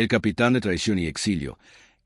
el capitán de traición y exilio,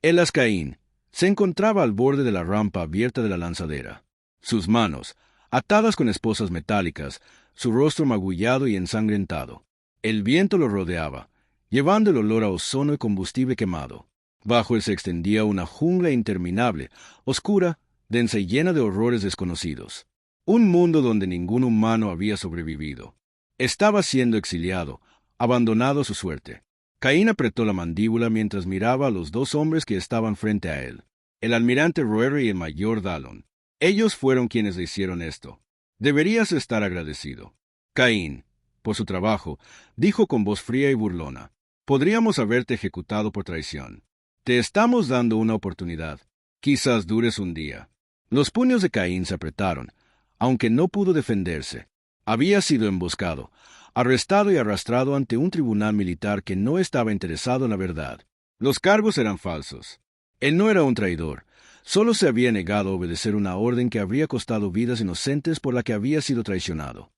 Elas Caín, se encontraba al borde de la rampa abierta de la lanzadera. Sus manos, atadas con esposas metálicas, su rostro magullado y ensangrentado. El viento lo rodeaba, llevando el olor a ozono y combustible quemado. Bajo él se extendía una jungla interminable, oscura, densa y llena de horrores desconocidos. Un mundo donde ningún humano había sobrevivido. Estaba siendo exiliado, abandonado a su suerte. Caín apretó la mandíbula mientras miraba a los dos hombres que estaban frente a él, el almirante Roer y el mayor Dallon. Ellos fueron quienes le hicieron esto. Deberías estar agradecido. Caín, por su trabajo, dijo con voz fría y burlona. Podríamos haberte ejecutado por traición. Te estamos dando una oportunidad. Quizás dures un día. Los puños de Caín se apretaron, aunque no pudo defenderse. Había sido emboscado, arrestado y arrastrado ante un tribunal militar que no estaba interesado en la verdad. Los cargos eran falsos. Él no era un traidor. Solo se había negado a obedecer una orden que habría costado vidas inocentes por la que había sido traicionado.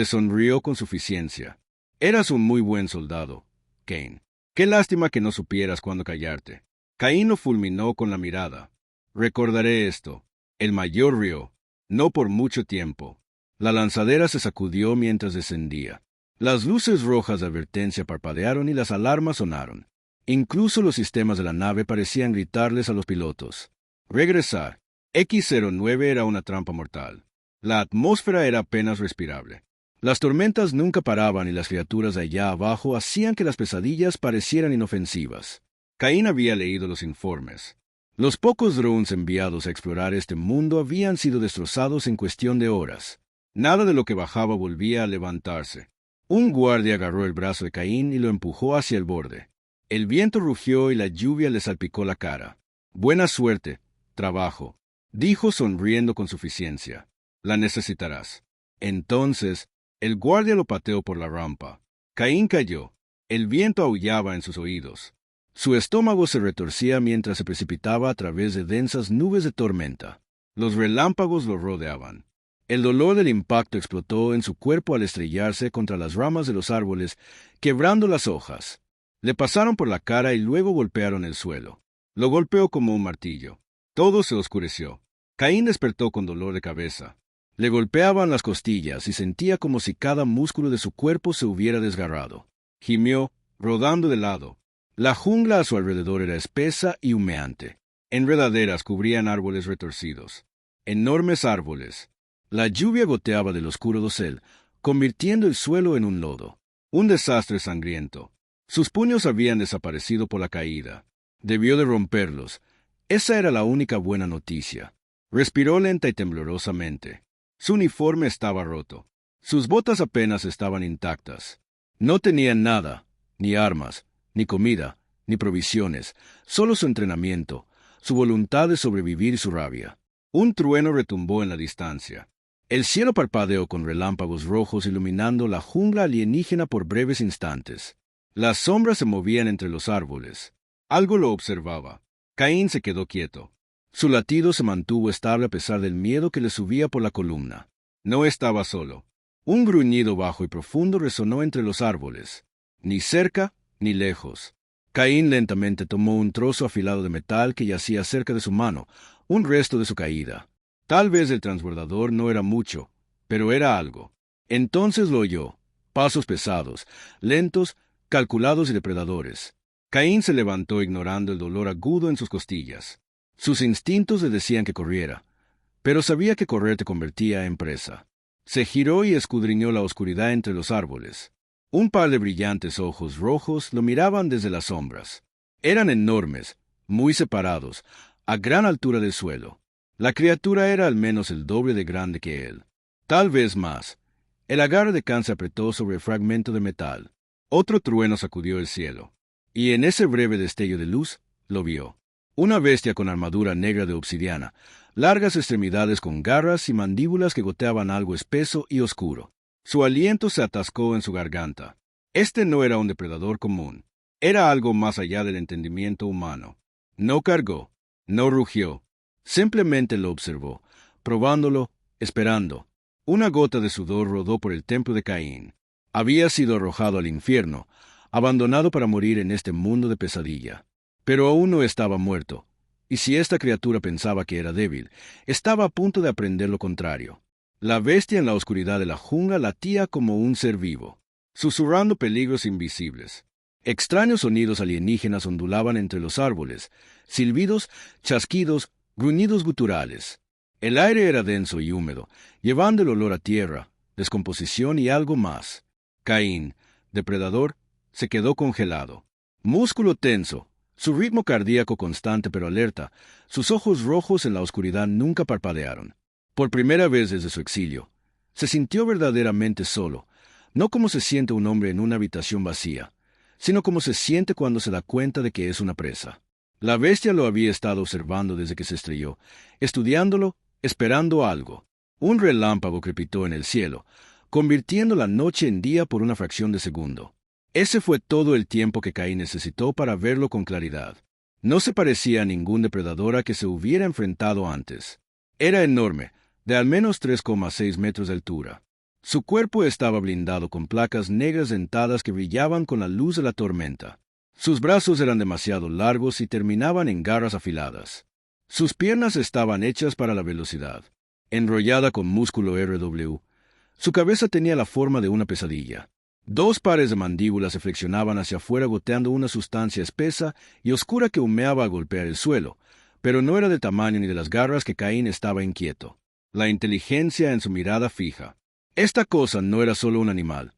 Sonrió con suficiencia. Eras un muy buen soldado, Cain. Qué lástima que no supieras cuándo callarte. Caín lo fulminó con la mirada. Recordaré esto. El mayor rió. No por mucho tiempo. La lanzadera se sacudió mientras descendía. Las luces rojas de advertencia parpadearon y las alarmas sonaron. Incluso los sistemas de la nave parecían gritarles a los pilotos. Regresar. X-09 era una trampa mortal. La atmósfera era apenas respirable. Las tormentas nunca paraban y las criaturas de allá abajo hacían que las pesadillas parecieran inofensivas. Caín había leído los informes. Los pocos drones enviados a explorar este mundo habían sido destrozados en cuestión de horas. Nada de lo que bajaba volvía a levantarse. Un guardia agarró el brazo de Caín y lo empujó hacia el borde. El viento rugió y la lluvia le salpicó la cara. Buena suerte, trabajo, dijo sonriendo con suficiencia. La necesitarás. Entonces, el guardia lo pateó por la rampa. Caín cayó. El viento aullaba en sus oídos. Su estómago se retorcía mientras se precipitaba a través de densas nubes de tormenta. Los relámpagos lo rodeaban. El dolor del impacto explotó en su cuerpo al estrellarse contra las ramas de los árboles, quebrando las hojas. Le pasaron por la cara y luego golpearon el suelo. Lo golpeó como un martillo. Todo se oscureció. Caín despertó con dolor de cabeza. Le golpeaban las costillas y sentía como si cada músculo de su cuerpo se hubiera desgarrado. Gimió, rodando de lado. La jungla a su alrededor era espesa y humeante. Enredaderas cubrían árboles retorcidos. Enormes árboles. La lluvia goteaba del oscuro dosel, convirtiendo el suelo en un lodo. Un desastre sangriento. Sus puños habían desaparecido por la caída. Debió de romperlos. Esa era la única buena noticia. Respiró lenta y temblorosamente. Su uniforme estaba roto. Sus botas apenas estaban intactas. No tenían nada, ni armas, ni comida, ni provisiones, solo su entrenamiento, su voluntad de sobrevivir y su rabia. Un trueno retumbó en la distancia. El cielo parpadeó con relámpagos rojos iluminando la jungla alienígena por breves instantes. Las sombras se movían entre los árboles. Algo lo observaba. Caín se quedó quieto. Su latido se mantuvo estable a pesar del miedo que le subía por la columna. No estaba solo. Un gruñido bajo y profundo resonó entre los árboles. Ni cerca, ni lejos. Caín lentamente tomó un trozo afilado de metal que yacía cerca de su mano, un resto de su caída. Tal vez el transbordador no era mucho, pero era algo. Entonces lo oyó. Pasos pesados, lentos, calculados y depredadores. Caín se levantó ignorando el dolor agudo en sus costillas. Sus instintos le decían que corriera, pero sabía que correr te convertía en presa. Se giró y escudriñó la oscuridad entre los árboles. Un par de brillantes ojos rojos lo miraban desde las sombras. Eran enormes, muy separados, a gran altura del suelo. La criatura era al menos el doble de grande que él. Tal vez más. El agarre de Caín se apretó sobre el fragmento de metal. Otro trueno sacudió el cielo. Y en ese breve destello de luz, lo vio. Una bestia con armadura negra de obsidiana, largas extremidades con garras y mandíbulas que goteaban algo espeso y oscuro. Su aliento se atascó en su garganta. Este no era un depredador común. Era algo más allá del entendimiento humano. No cargó, no rugió. Simplemente lo observó, probándolo, esperando. Una gota de sudor rodó por el templo de Caín. Había sido arrojado al infierno, abandonado para morir en este mundo de pesadilla. Pero aún no estaba muerto, y si esta criatura pensaba que era débil, estaba a punto de aprender lo contrario. La bestia en la oscuridad de la jungla latía como un ser vivo, susurrando peligros invisibles. Extraños sonidos alienígenas ondulaban entre los árboles, silbidos, chasquidos, gruñidos guturales. El aire era denso y húmedo, llevando el olor a tierra, descomposición y algo más. Caín, depredador, se quedó congelado. Músculo tenso, su ritmo cardíaco constante pero alerta, sus ojos rojos en la oscuridad nunca parpadearon. Por primera vez desde su exilio, se sintió verdaderamente solo, no como se siente un hombre en una habitación vacía, sino como se siente cuando se da cuenta de que es una presa. La bestia lo había estado observando desde que se estrelló, estudiándolo, esperando algo. Un relámpago crepitó en el cielo, convirtiendo la noche en día por una fracción de segundo. Ese fue todo el tiempo que Caín necesitó para verlo con claridad. No se parecía a ningún depredador a que se hubiera enfrentado antes. Era enorme, de al menos 3,6 metros de altura. Su cuerpo estaba blindado con placas negras dentadas que brillaban con la luz de la tormenta. Sus brazos eran demasiado largos y terminaban en garras afiladas. Sus piernas estaban hechas para la velocidad, enrollada con músculo RW. Su cabeza tenía la forma de una pesadilla. 2 pares de mandíbulas se flexionaban hacia afuera goteando una sustancia espesa y oscura que humeaba al golpear el suelo, pero no era del tamaño ni de las garras que Caín estaba inquieto. La inteligencia en su mirada fija. Esta cosa no era solo un animal.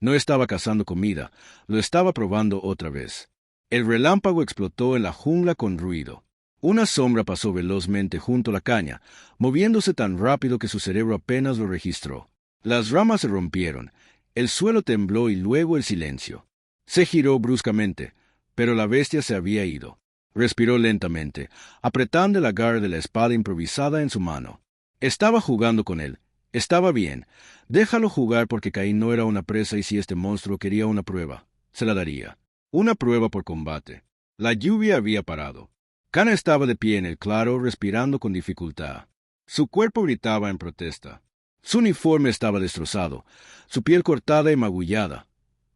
No estaba cazando comida, lo estaba probando otra vez. El relámpago explotó en la jungla con ruido. Una sombra pasó velozmente junto a la caña, moviéndose tan rápido que su cerebro apenas lo registró. Las ramas se rompieron, el suelo tembló y luego el silencio. Se giró bruscamente, pero la bestia se había ido. Respiró lentamente, apretando el agarre de la espada improvisada en su mano. Estaba jugando con él. Estaba bien. Déjalo jugar porque Caín no era una presa y si este monstruo quería una prueba, se la daría. Una prueba por combate. La lluvia había parado. Cana estaba de pie en el claro, respirando con dificultad. Su cuerpo gritaba en protesta. Su uniforme estaba destrozado, su piel cortada y magullada.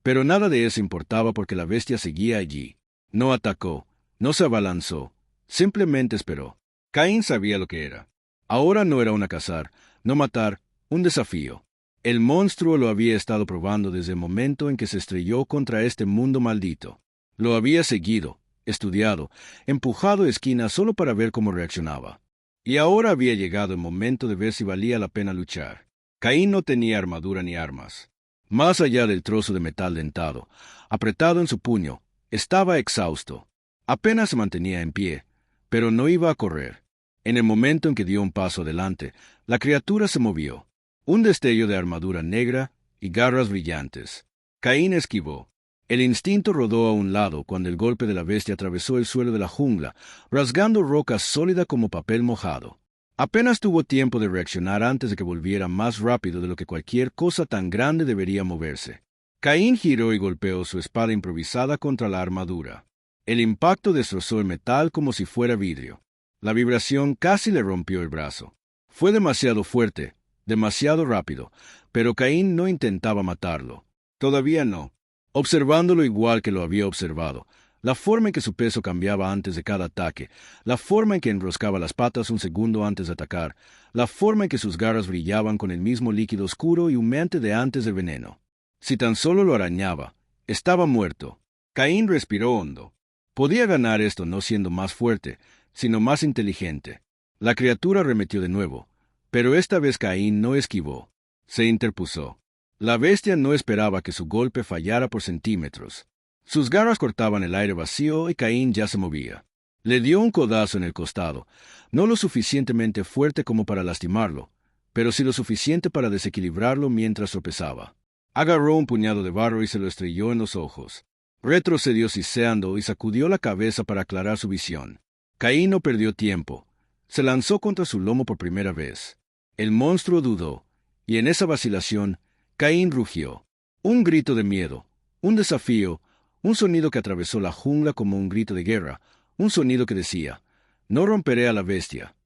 Pero nada de eso importaba porque la bestia seguía allí. No atacó, no se abalanzó, simplemente esperó. Caín sabía lo que era. Ahora no era una cazar, no matar, un desafío. El monstruo lo había estado probando desde el momento en que se estrelló contra este mundo maldito. Lo había seguido, estudiado, empujado a esquinas solo para ver cómo reaccionaba. Y ahora había llegado el momento de ver si valía la pena luchar. Caín no tenía armadura ni armas. Más allá del trozo de metal dentado, apretado en su puño, estaba exhausto. Apenas se mantenía en pie, pero no iba a correr. En el momento en que dio un paso adelante, la criatura se movió. Un destello de armadura negra y garras brillantes. Caín esquivó. El instinto rodó a un lado cuando el golpe de la bestia atravesó el suelo de la jungla, rasgando roca sólida como papel mojado. Apenas tuvo tiempo de reaccionar antes de que volviera más rápido de lo que cualquier cosa tan grande debería moverse. Caín giró y golpeó su espada improvisada contra la armadura. El impacto destrozó el metal como si fuera vidrio. La vibración casi le rompió el brazo. Fue demasiado fuerte, demasiado rápido, pero Caín no intentaba matarlo. Todavía no. Observándolo igual que lo había observado, la forma en que su peso cambiaba antes de cada ataque, la forma en que enroscaba las patas un segundo antes de atacar, la forma en que sus garras brillaban con el mismo líquido oscuro y humeante de antes del veneno. Si tan solo lo arañaba, estaba muerto. Caín respiró hondo. Podía ganar esto no siendo más fuerte, sino más inteligente. La criatura arremetió de nuevo, pero esta vez Caín no esquivó. Se interpuso. La bestia no esperaba que su golpe fallara por centímetros. Sus garras cortaban el aire vacío y Caín ya se movía. Le dio un codazo en el costado, no lo suficientemente fuerte como para lastimarlo, pero sí lo suficiente para desequilibrarlo mientras tropezaba. Agarró un puñado de barro y se lo estrelló en los ojos. Retrocedió siseando y sacudió la cabeza para aclarar su visión. Caín no perdió tiempo. Se lanzó contra su lomo por primera vez. El monstruo dudó, y en esa vacilación, Caín rugió. Un grito de miedo, un desafío, un sonido que atravesó la jungla como un grito de guerra, un sonido que decía, «No romperé a la bestia».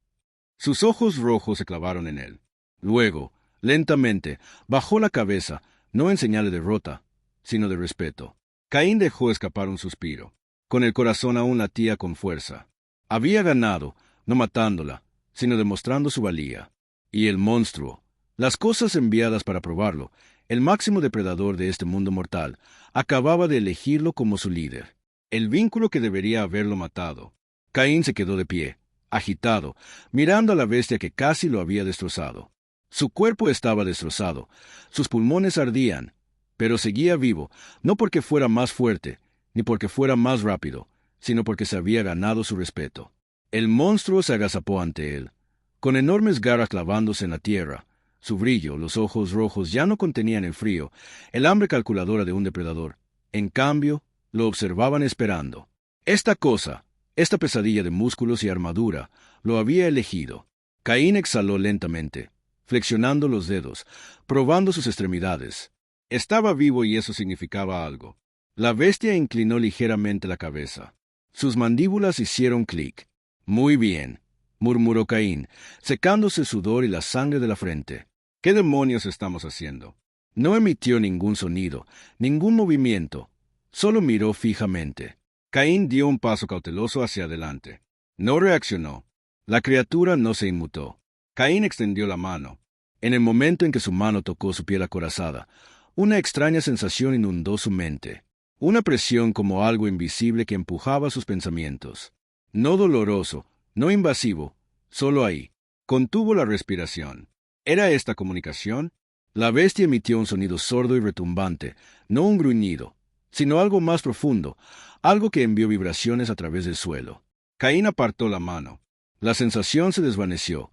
Sus ojos rojos se clavaron en él. Luego, lentamente, bajó la cabeza, no en señal de derrota, sino de respeto. Caín dejó escapar un suspiro. Con el corazón aún latía con fuerza. Había ganado, no matándola, sino demostrando su valía. Y el monstruo, las cosas enviadas para probarlo, el máximo depredador de este mundo mortal, acababa de elegirlo como su líder. El vínculo que debería haberlo matado. Caín se quedó de pie, agitado, mirando a la bestia que casi lo había destrozado. Su cuerpo estaba destrozado, sus pulmones ardían, pero seguía vivo, no porque fuera más fuerte, ni porque fuera más rápido, sino porque se había ganado su respeto. El monstruo se agazapó ante él, con enormes garras clavándose en la tierra. Su brillo, los ojos rojos ya no contenían el frío, el hambre calculadora de un depredador. En cambio, lo observaban esperando. Esta cosa, esta pesadilla de músculos y armadura, lo había elegido. Caín exhaló lentamente, flexionando los dedos, probando sus extremidades. Estaba vivo y eso significaba algo. La bestia inclinó ligeramente la cabeza. Sus mandíbulas hicieron clic. Muy bien, murmuró Caín, secándose el sudor y la sangre de la frente. ¿Qué demonios estamos haciendo? No emitió ningún sonido, ningún movimiento. Solo miró fijamente. Caín dio un paso cauteloso hacia adelante. No reaccionó. La criatura no se inmutó. Caín extendió la mano. En el momento en que su mano tocó su piel acorazada, una extraña sensación inundó su mente. Una presión como algo invisible que empujaba sus pensamientos. No doloroso, no invasivo, solo ahí. Contuvo la respiración. ¿Era esta comunicación? La bestia emitió un sonido sordo y retumbante, no un gruñido, sino algo más profundo, algo que envió vibraciones a través del suelo. Caín apartó la mano. La sensación se desvaneció,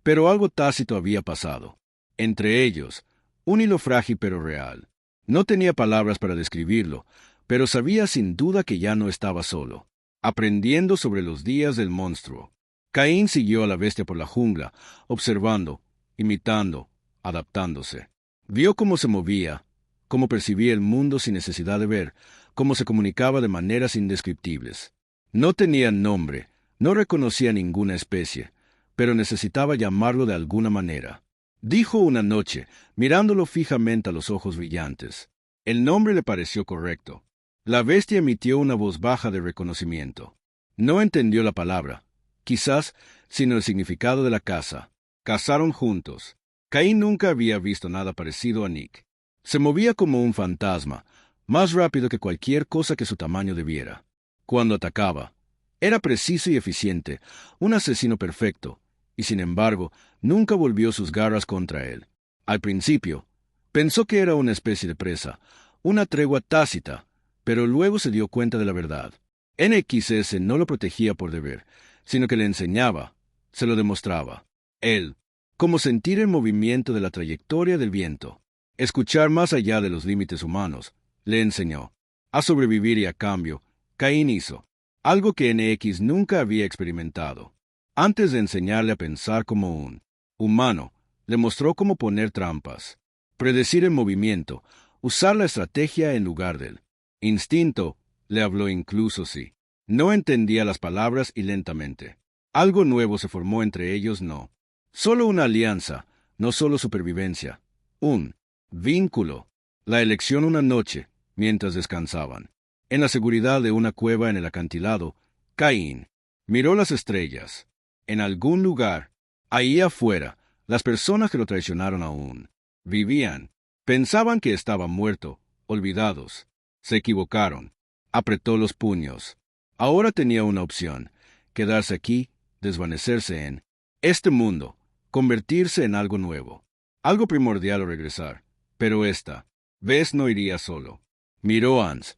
pero algo tácito había pasado. Entre ellos, un hilo frágil pero real. No tenía palabras para describirlo, pero sabía sin duda que ya no estaba solo, aprendiendo sobre los días del monstruo. Caín siguió a la bestia por la jungla, observando, imitando, adaptándose. Vio cómo se movía, cómo percibía el mundo sin necesidad de ver, cómo se comunicaba de maneras indescriptibles. No tenía nombre, no reconocía ninguna especie, pero necesitaba llamarlo de alguna manera. Dijo una noche, mirándolo fijamente a los ojos brillantes. El nombre le pareció correcto. La bestia emitió una voz baja de reconocimiento. No entendió la palabra, quizás, sino el significado de la caza. Cazaron juntos. Caín nunca había visto nada parecido a Nick. Se movía como un fantasma, más rápido que cualquier cosa que su tamaño debiera. Cuando atacaba, era preciso y eficiente, un asesino perfecto, y sin embargo, nunca volvió sus garras contra él. Al principio, pensó que era una especie de presa, una tregua tácita, pero luego se dio cuenta de la verdad. NXS no lo protegía por deber, sino que le enseñaba, se lo demostraba. Él, como sentir el movimiento de la trayectoria del viento, escuchar más allá de los límites humanos, le enseñó. A sobrevivir y a cambio, Caín hizo algo que NX nunca había experimentado. Antes de enseñarle a pensar como un humano, le mostró cómo poner trampas, predecir el movimiento, usar la estrategia en lugar del instinto. Le habló incluso si no entendía las palabras y lentamente. Algo nuevo se formó entre ellos, no solo una alianza, no solo supervivencia, un vínculo. La elección una noche, mientras descansaban. En la seguridad de una cueva en el acantilado, Caín miró las estrellas. En algún lugar, ahí afuera, las personas que lo traicionaron aún vivían. Pensaban que estaba muerto, olvidados. Se equivocaron. Apretó los puños. Ahora tenía una opción: quedarse aquí, desvanecerse en este mundo, convertirse en algo nuevo, algo primordial o regresar. Pero esta vez no iría solo. Miró a Hans,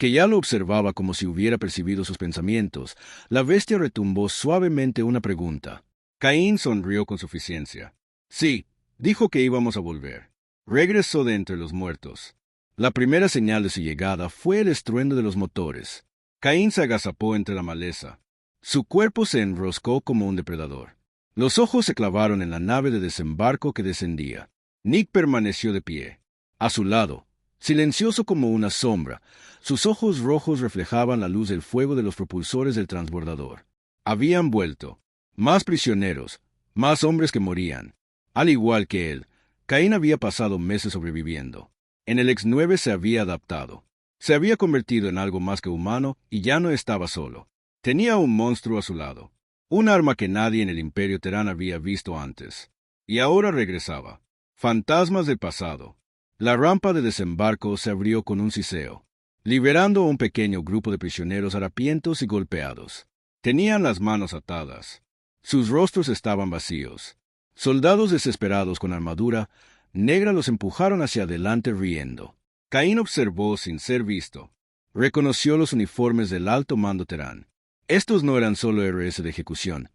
que ya lo observaba como si hubiera percibido sus pensamientos. La bestia retumbó suavemente una pregunta. Caín sonrió con suficiencia. Sí, dijo que íbamos a volver. Regresó de entre los muertos. La primera señal de su llegada fue el estruendo de los motores. Caín se agazapó entre la maleza. Su cuerpo se enroscó como un depredador. Los ojos se clavaron en la nave de desembarco que descendía. Nick permaneció de pie. A su lado, silencioso como una sombra, sus ojos rojos reflejaban la luz del fuego de los propulsores del transbordador. Habían vuelto. Más prisioneros, más hombres que morían. Al igual que él, Caín había pasado meses sobreviviendo. En el X-9 se había adaptado. Se había convertido en algo más que humano y ya no estaba solo. Tenía un monstruo a su lado, un arma que nadie en el Imperio Terán había visto antes. Y ahora regresaba. Fantasmas del pasado. La rampa de desembarco se abrió con un siseo, liberando a un pequeño grupo de prisioneros harapientos y golpeados. Tenían las manos atadas. Sus rostros estaban vacíos. Soldados desesperados con armadura negra los empujaron hacia adelante riendo. Caín observó sin ser visto. Reconoció los uniformes del alto mando Terán. Estos no eran solo héroes de ejecución,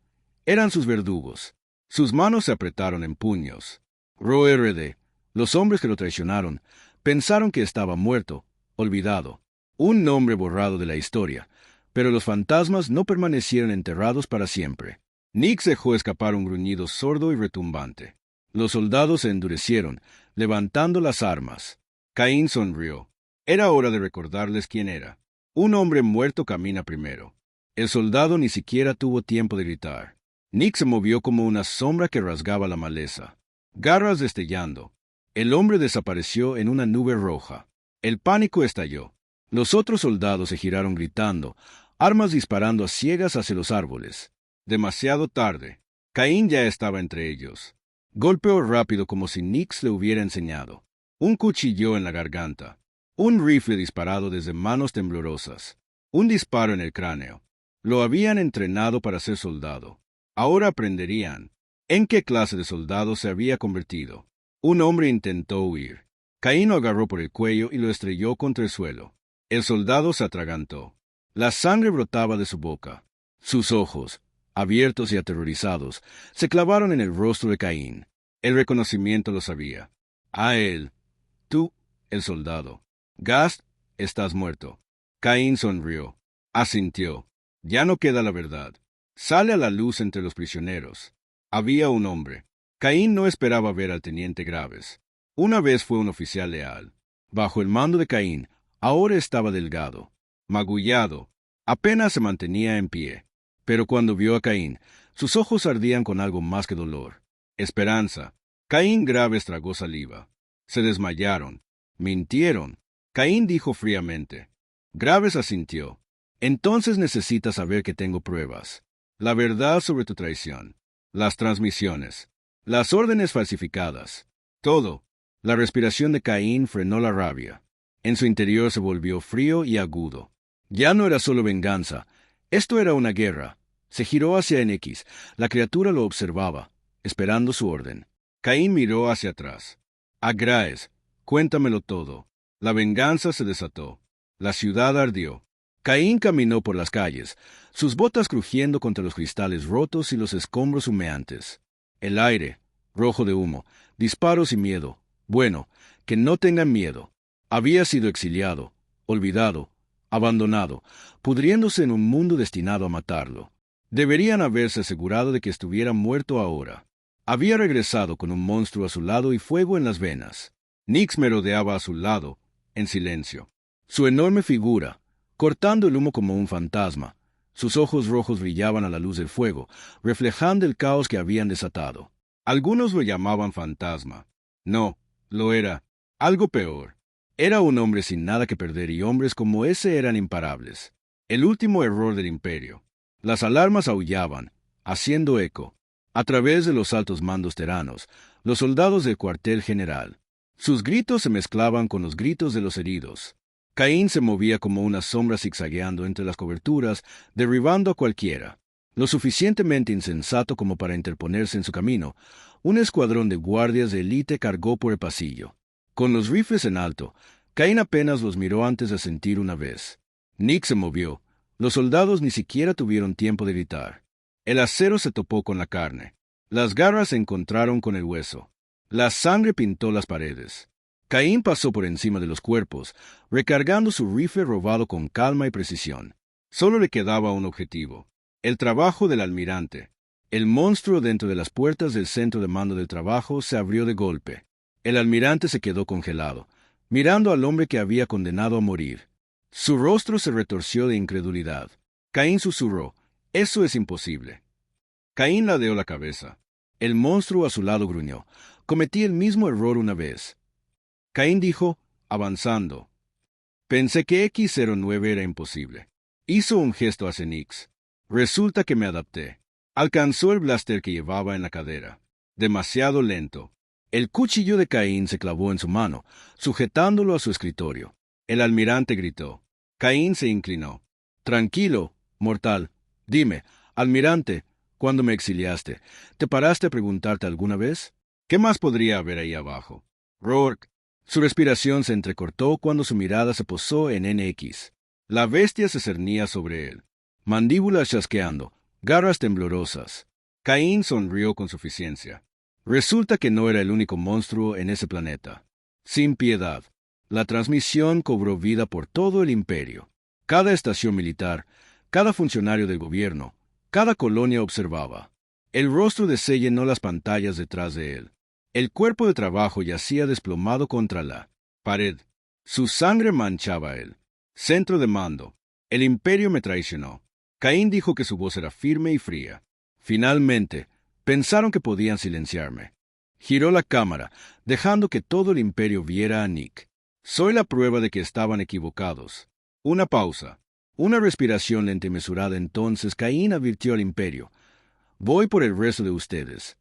eran sus verdugos. Sus manos se apretaron en puños. Ro-RD, los hombres que lo traicionaron, pensaron que estaba muerto, olvidado, un nombre borrado de la historia, pero los fantasmas no permanecieron enterrados para siempre. Nix dejó escapar un gruñido sordo y retumbante. Los soldados se endurecieron, levantando las armas. Caín sonrió. Era hora de recordarles quién era. Un hombre muerto camina primero. El soldado ni siquiera tuvo tiempo de gritar. Nick se movió como una sombra que rasgaba la maleza. Garras destellando. El hombre desapareció en una nube roja. El pánico estalló. Los otros soldados se giraron gritando, armas disparando a ciegas hacia los árboles. Demasiado tarde. Caín ya estaba entre ellos. Golpeó rápido como si Nix le hubiera enseñado. Un cuchillo en la garganta. Un rifle disparado desde manos temblorosas. Un disparo en el cráneo. Lo habían entrenado para ser soldado. Ahora aprenderían en qué clase de soldado se había convertido. Un hombre intentó huir. Caín lo agarró por el cuello y lo estrelló contra el suelo. El soldado se atragantó. La sangre brotaba de su boca. Sus ojos, abiertos y aterrorizados, se clavaron en el rostro de Caín. El reconocimiento lo sabía. A él. Tú, el soldado. Gast, estás muerto. Caín sonrió. Asintió. Ya no queda la verdad. Sale a la luz entre los prisioneros. Había un hombre. Caín no esperaba ver al teniente Graves. Una vez fue un oficial leal. Bajo el mando de Caín, ahora estaba delgado, magullado, apenas se mantenía en pie. Pero cuando vio a Caín, sus ojos ardían con algo más que dolor. Esperanza. Caín Graves tragó saliva. Se desmayaron. Mintieron. Caín dijo fríamente. Graves asintió. Entonces necesitas saber que tengo pruebas. La verdad sobre tu traición. Las transmisiones. Las órdenes falsificadas. Todo. La respiración de Caín frenó la rabia. En su interior se volvió frío y agudo. Ya no era solo venganza. Esto era una guerra. Se giró hacia NX. La criatura lo observaba, esperando su orden. Caín miró hacia atrás. Agraes, cuéntamelo todo. La venganza se desató. La ciudad ardió. Caín caminó por las calles, sus botas crujiendo contra los cristales rotos y los escombros humeantes. El aire, rojo de humo, disparos y miedo. Bueno, que no tengan miedo. Había sido exiliado, olvidado, abandonado, pudriéndose en un mundo destinado a matarlo. Deberían haberse asegurado de que estuviera muerto ahora. Había regresado con un monstruo a su lado y fuego en las venas. Nix merodeaba a su lado, en silencio. Su enorme figura, cortando el humo como un fantasma. Sus ojos rojos brillaban a la luz del fuego, reflejando el caos que habían desatado. Algunos lo llamaban fantasma. No, lo era. Algo peor. Era un hombre sin nada que perder y hombres como ese eran imparables. El último error del imperio. Las alarmas aullaban, haciendo eco. A través de los altos mandos teranos, los soldados del cuartel general. Sus gritos se mezclaban con los gritos de los heridos. Caín se movía como una sombra zigzagueando entre las coberturas, derribando a cualquiera. Lo suficientemente insensato como para interponerse en su camino, un escuadrón de guardias de élite cargó por el pasillo. Con los rifles en alto, Caín apenas los miró antes de sentir una vez. Nick se movió. Los soldados ni siquiera tuvieron tiempo de gritar. El acero se topó con la carne. Las garras se encontraron con el hueso. La sangre pintó las paredes. Caín pasó por encima de los cuerpos, recargando su rifle robado con calma y precisión. Solo le quedaba un objetivo: el trabajo del almirante. El monstruo dentro de las puertas del centro de mando del trabajo se abrió de golpe. El almirante se quedó congelado, mirando al hombre que había condenado a morir. Su rostro se retorció de incredulidad. Caín susurró: «Eso es imposible». Caín ladeó la cabeza. El monstruo a su lado gruñó: «Cometí el mismo error una vez». Caín dijo, avanzando: Pensé que X09 era imposible. Hizo un gesto hacia Nix. Resulta que me adapté. Alcanzó el blaster que llevaba en la cadera. Demasiado lento. El cuchillo de Caín se clavó en su mano, sujetándolo a su escritorio. El almirante gritó. Caín se inclinó. Tranquilo, mortal. Dime, almirante, cuando me exiliaste, ¿te paraste a preguntarte alguna vez? ¿Qué más podría haber ahí abajo? Rourke. Su respiración se entrecortó cuando su mirada se posó en NX. La bestia se cernía sobre él, mandíbulas chasqueando, garras temblorosas. Caín sonrió con suficiencia. Resulta que no era el único monstruo en ese planeta. Sin piedad, la transmisión cobró vida por todo el imperio. Cada estación militar, cada funcionario del gobierno, cada colonia observaba. El rostro de Se llenó las pantallas detrás de él. El cuerpo de trabajo yacía desplomado contra la pared. Su sangre manchaba él. Centro de mando. El imperio me traicionó. Caín dijo que su voz era firme y fría. Finalmente, pensaron que podían silenciarme. Giró la cámara, dejando que todo el imperio viera a Nick. Soy la prueba de que estaban equivocados. Una pausa. Una respiración lenta y mesurada. Entonces Caín advirtió al imperio. Voy por el resto de ustedes.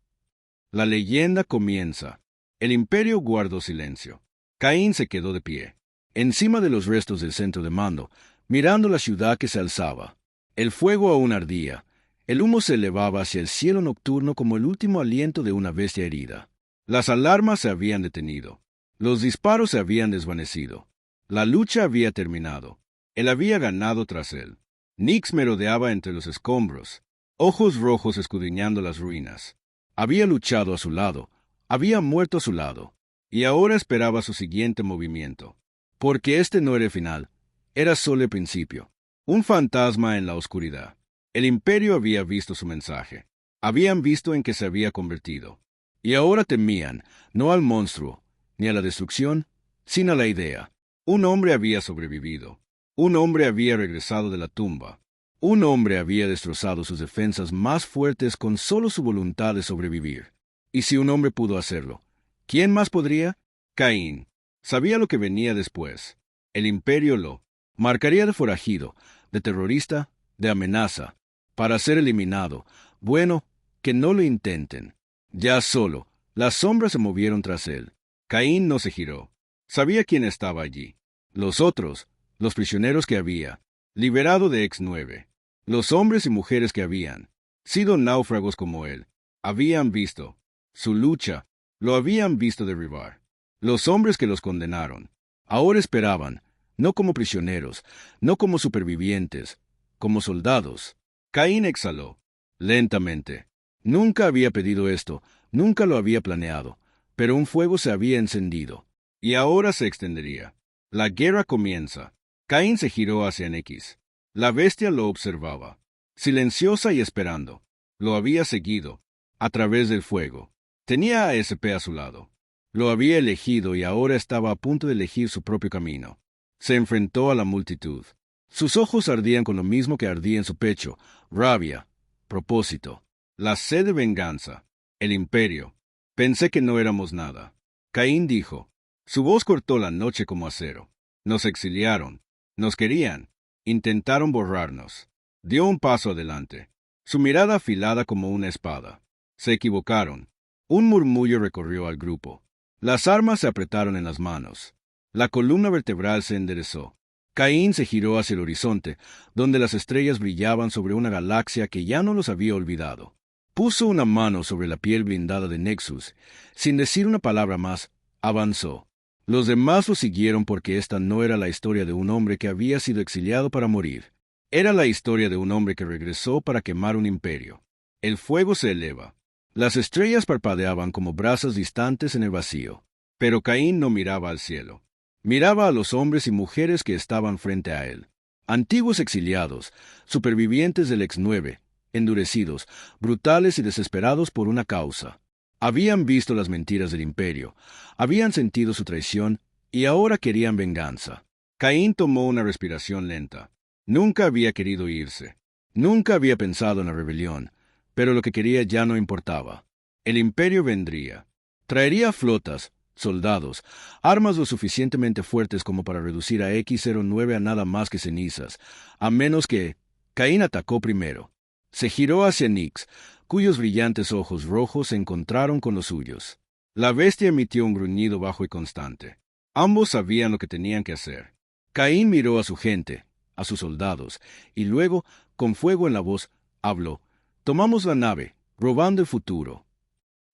La leyenda comienza. El imperio guardó silencio. Caín se quedó de pie, encima de los restos del centro de mando, mirando la ciudad que se alzaba. El fuego aún ardía. El humo se elevaba hacia el cielo nocturno como el último aliento de una bestia herida. Las alarmas se habían detenido. Los disparos se habían desvanecido. La lucha había terminado. Él había ganado tras él. Nix merodeaba entre los escombros, ojos rojos escudriñando las ruinas. Había luchado a su lado, había muerto a su lado, y ahora esperaba su siguiente movimiento. Porque este no era el final, era solo el principio. Un fantasma en la oscuridad. El imperio había visto su mensaje. Habían visto en qué se había convertido. Y ahora temían, no al monstruo, ni a la destrucción, sino a la idea. Un hombre había sobrevivido. Un hombre había regresado de la tumba. Un hombre había destrozado sus defensas más fuertes con solo su voluntad de sobrevivir. Y si un hombre pudo hacerlo, ¿quién más podría? Caín. Sabía lo que venía después. El imperio lo marcaría de forajido, de terrorista, de amenaza, para ser eliminado. Bueno, que no lo intenten. Ya solo, las sombras se movieron tras él. Caín no se giró. Sabía quién estaba allí. Los otros, los prisioneros que había liberado de X9. Los hombres y mujeres que habían sido náufragos como él, habían visto su lucha, lo habían visto derribar. Los hombres que los condenaron, ahora esperaban, no como prisioneros, no como supervivientes, como soldados. Caín exhaló, lentamente. Nunca había pedido esto, nunca lo había planeado, pero un fuego se había encendido, y ahora se extendería. La guerra comienza. Caín se giró hacia X. La bestia lo observaba, silenciosa y esperando. Lo había seguido, a través del fuego. Tenía a SP a su lado. Lo había elegido y ahora estaba a punto de elegir su propio camino. Se enfrentó a la multitud. Sus ojos ardían con lo mismo que ardía en su pecho: rabia, propósito, la sed de venganza, el imperio. Pensé que no éramos nada. Caín dijo. Su voz cortó la noche como acero. Nos exiliaron. Nos querían. Intentaron borrarnos. Dio un paso adelante, su mirada afilada como una espada. Se equivocaron. Un murmullo recorrió al grupo. Las armas se apretaron en las manos. La columna vertebral se enderezó. Caín se giró hacia el horizonte, donde las estrellas brillaban sobre una galaxia que ya no los había olvidado. Puso una mano sobre la piel blindada de Nexus. Sin decir una palabra más, avanzó. Los demás lo siguieron porque esta no era la historia de un hombre que había sido exiliado para morir. Era la historia de un hombre que regresó para quemar un imperio. El fuego se eleva. Las estrellas parpadeaban como brasas distantes en el vacío. Pero Caín no miraba al cielo. Miraba a los hombres y mujeres que estaban frente a él. Antiguos exiliados, supervivientes del X9, endurecidos, brutales y desesperados por una causa. Habían visto las mentiras del imperio, habían sentido su traición y ahora querían venganza. Caín tomó una respiración lenta. Nunca había querido irse. Nunca había pensado en la rebelión, pero lo que quería ya no importaba. El imperio vendría. Traería flotas, soldados, armas lo suficientemente fuertes como para reducir a X-09 a nada más que cenizas, a menos que Caín atacó primero. Se giró hacia Nix, cuyos brillantes ojos rojos se encontraron con los suyos. La bestia emitió un gruñido bajo y constante. Ambos sabían lo que tenían que hacer. Caín miró a su gente, a sus soldados, y luego, con fuego en la voz, habló. Tomamos la nave, robando el futuro.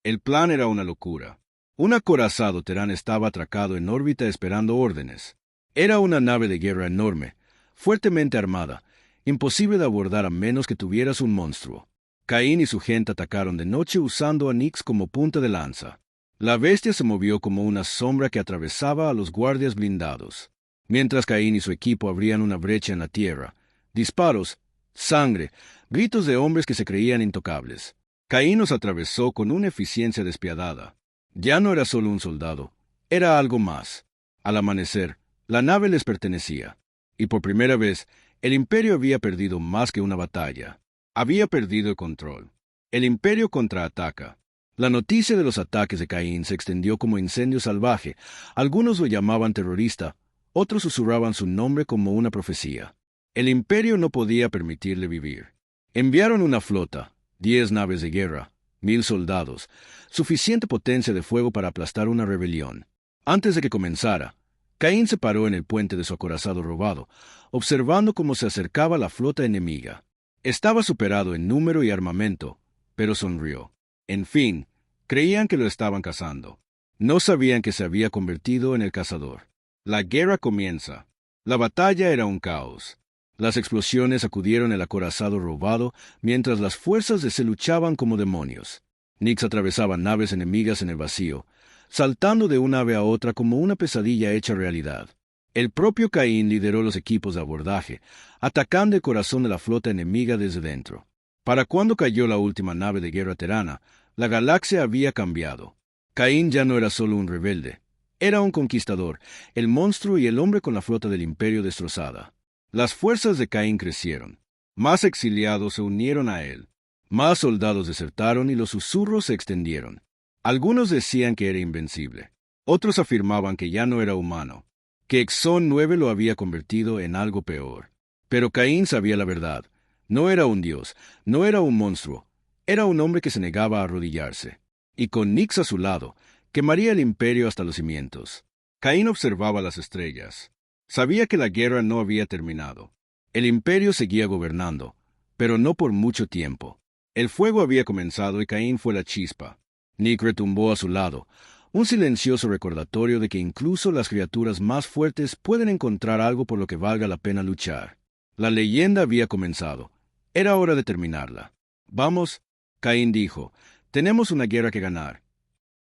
El plan era una locura. Un acorazado Terán estaba atracado en órbita esperando órdenes. Era una nave de guerra enorme, fuertemente armada, imposible de abordar a menos que tuvieras un monstruo. Caín y su gente atacaron de noche usando a Nix como punta de lanza. La bestia se movió como una sombra que atravesaba a los guardias blindados. Mientras Caín y su equipo abrían una brecha en la tierra, disparos, sangre, gritos de hombres que se creían intocables. Caín los atravesó con una eficiencia despiadada. Ya no era solo un soldado, era algo más. Al amanecer, la nave les pertenecía, y por primera vez, el Imperio había perdido más que una batalla. Había perdido el control. El Imperio contraataca. La noticia de los ataques de Caín se extendió como incendio salvaje. Algunos lo llamaban terrorista, otros susurraban su nombre como una profecía. El Imperio no podía permitirle vivir. Enviaron una flota, 10 naves de guerra, 1000 soldados, suficiente potencia de fuego para aplastar una rebelión. Antes de que comenzara, Caín se paró en el puente de su acorazado robado, observando cómo se acercaba la flota enemiga. Estaba superado en número y armamento, pero sonrió. En fin, creían que lo estaban cazando. No sabían que se había convertido en el cazador. La guerra comienza. La batalla era un caos. Las explosiones sacudieron el acorazado robado mientras las fuerzas de se luchaban como demonios. Nix atravesaba naves enemigas en el vacío, saltando de una nave a otra como una pesadilla hecha realidad. El propio Caín lideró los equipos de abordaje, atacando el corazón de la flota enemiga desde dentro. Para cuando cayó la última nave de guerra terana, la galaxia había cambiado. Caín ya no era solo un rebelde. Era un conquistador, el monstruo y el hombre con la flota del Imperio destrozada. Las fuerzas de Caín crecieron. Más exiliados se unieron a él. Más soldados desertaron y los susurros se extendieron. Algunos decían que era invencible. Otros afirmaban que ya no era humano, que Exxon 9 lo había convertido en algo peor. Pero Caín sabía la verdad. No era un dios, no era un monstruo. Era un hombre que se negaba a arrodillarse. Y con Nix a su lado, quemaría el imperio hasta los cimientos. Caín observaba las estrellas. Sabía que la guerra no había terminado. El imperio seguía gobernando, pero no por mucho tiempo. El fuego había comenzado y Caín fue la chispa. Nick retumbó a su lado, un silencioso recordatorio de que incluso las criaturas más fuertes pueden encontrar algo por lo que valga la pena luchar. La leyenda había comenzado. Era hora de terminarla. Vamos, Caín dijo, tenemos una guerra que ganar.